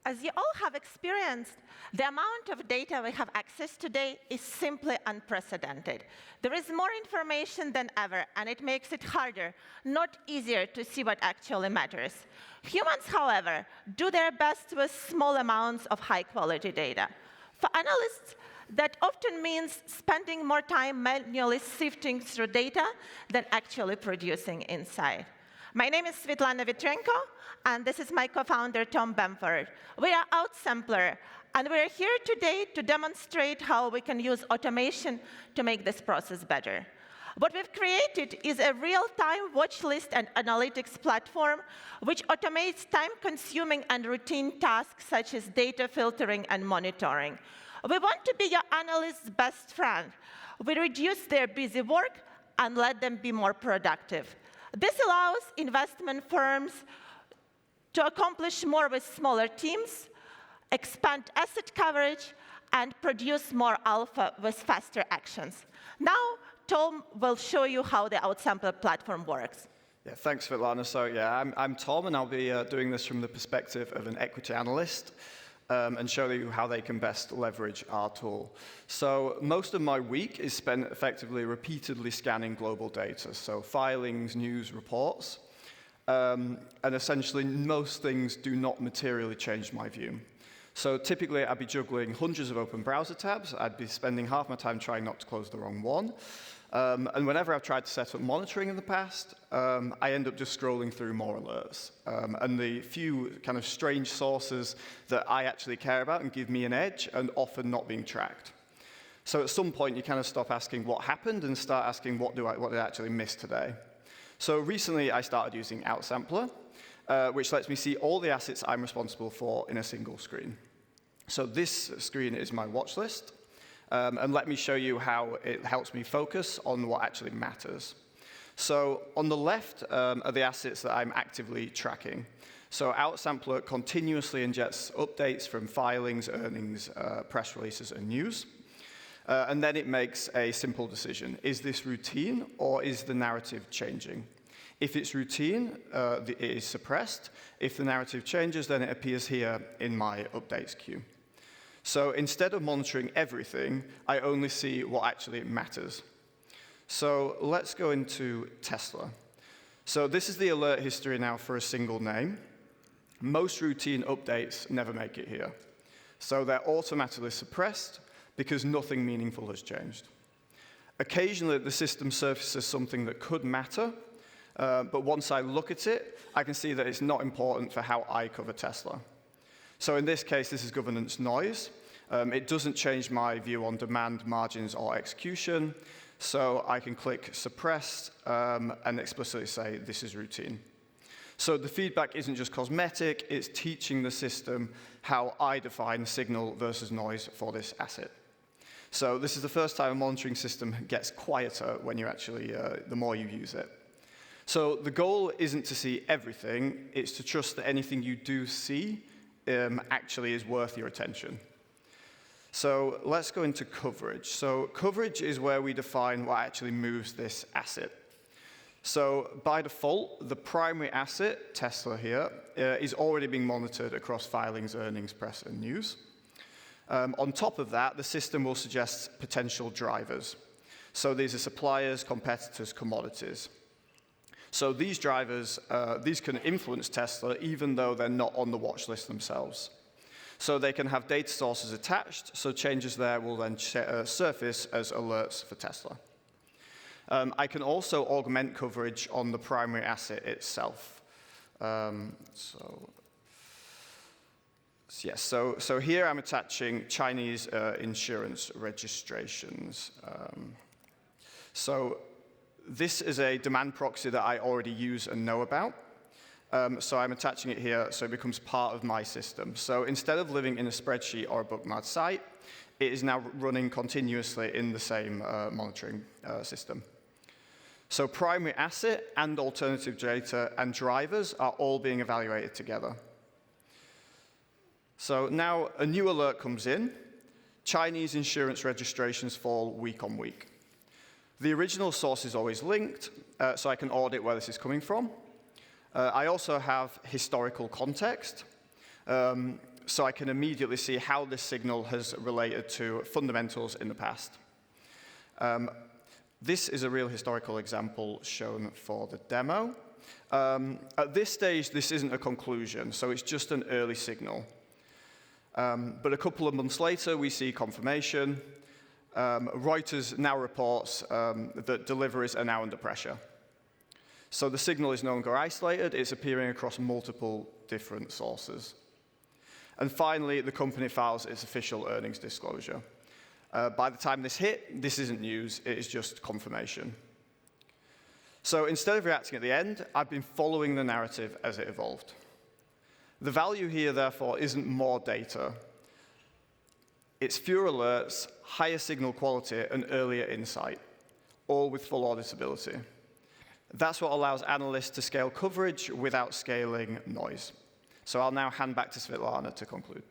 As you all have experienced, the amount of data we have access to today is simply unprecedented. There is more information than ever, and it makes it harder, not easier, to see what actually matters. Humans, however, do their best with small amounts of high-quality data. For analysts, that often means spending more time manually sifting through data than actually producing insight. My name is Svetlana Vitrenko, and this is my co-founder, Tom Bamford. We are Outsampler, and we're here today to demonstrate how we can use automation to make this process better. What we've created is a real-time watch list and analytics platform which automates time-consuming and routine tasks such as data filtering and monitoring. We want to be your analyst's best friend. We reduce their busy work and let them be more productive. This allows investment firms to accomplish more with smaller teams, expand asset coverage, and produce more alpha with faster actions. Now, Tom will show you how the Outsampler platform works. Yeah, thanks, Svetlana. So yeah, I'm Tom, and I'll be doing this from the perspective of an equity analyst and show you how they can best leverage our tool. So most of my week is spent effectively repeatedly scanning global data, so filings, news, reports. And essentially, most things do not materially change my view. So typically, I'd be juggling hundreds of open browser tabs. I'd be spending half my time trying not to close the wrong one. And whenever I've tried to set up monitoring in the past, I end up just scrolling through more alerts. And the few kind of strange sources that I actually care about and give me an edge are often not being tracked. So at some point, you kind of stop asking what happened and start asking what did I actually miss today. So recently, I started using Outsampler, which lets me see all the assets I'm responsible for in a single screen. So this screen is my watch list. And let me show you how it helps me focus on what actually matters. So on the left are the assets that I'm actively tracking. So Outsampler continuously ingests updates from filings, earnings, press releases, and news. And then it makes a simple decision. Is this routine, or is the narrative changing? If it's routine, it is suppressed. If the narrative changes, then it appears here in my updates queue. So instead of monitoring everything, I only see what actually matters. So let's go into Tesla. So this is the alert history now for a single name. Most routine updates never make it here. So they're automatically suppressed because nothing meaningful has changed. Occasionally, the system surfaces something that could matter, but once I look at it, I can see that it's not important for how I cover Tesla. So in this case, this is governance noise. It doesn't change my view on demand, margins, or execution. So I can click suppress and explicitly say this is routine. So the feedback isn't just cosmetic, it's teaching the system how I define signal versus noise for this asset. So this is the first time a monitoring system gets quieter when you actually, the more you use it. So the goal isn't to see everything, it's to trust that anything you do see actually is worth your attention. So let's go into coverage. So coverage is where we define what actually moves this asset. So by default, the primary asset, Tesla here, is already being monitored across filings, earnings, press, and news. On top of that, the system will suggest potential drivers. So these are suppliers, competitors, commodities. So these drivers, these can influence Tesla even though they're not on the watch list themselves. So they can have data sources attached, so changes there will then surface as alerts for Tesla. I can also augment coverage on the primary asset itself. So here I'm attaching Chinese insurance registrations. So this is a demand proxy that I already use and know about. So I'm attaching it here so it becomes part of my system. So instead of living in a spreadsheet or a bookmarked site, it is now running continuously in the same monitoring system. So primary asset and alternative data and drivers are all being evaluated together. So now a new alert comes in. Chinese insurance registrations fall week on week. The original source is always linked, so I can audit where this is coming from. I also have historical context. so I can immediately see how this signal has related to fundamentals in the past. This is a real historical example shown for the demo. At this stage, this isn't a conclusion, so it's just an early signal. But a couple of months later, we see confirmation. Reuters now reports that deliveries are now under pressure. So the signal is no longer isolated, it's appearing across multiple different sources. And finally, the company files its official earnings disclosure. By the time this hit, this isn't news, it is just confirmation. So instead of reacting at the end, I've been following the narrative as it evolved. The value here, therefore, isn't more data. It's fewer alerts, higher signal quality, and earlier insight, all with full auditability. That's what allows analysts to scale coverage without scaling noise. So I'll now hand back to Svetlana to conclude.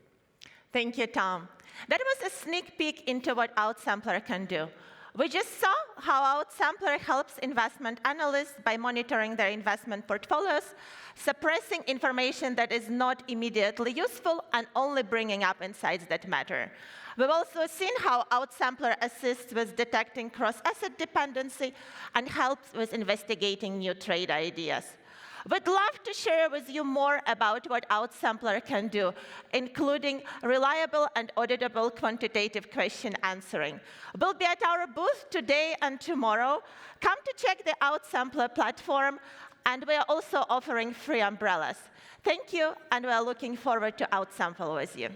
Thank you, Tom. That was a sneak peek into what Outsampler can do. We just saw how Outsampler helps investment analysts by monitoring their investment portfolios, suppressing information that is not immediately useful, and only bringing up insights that matter. We've also seen how Outsampler assists with detecting cross-asset dependency and helps with investigating new trade ideas. We'd love to share with you more about what Outsampler can do, including reliable and auditable quantitative question answering. We'll be at our booth today and tomorrow. Come to check the Outsampler platform, and we are also offering free umbrellas. Thank you, and we are looking forward to Outsample with you.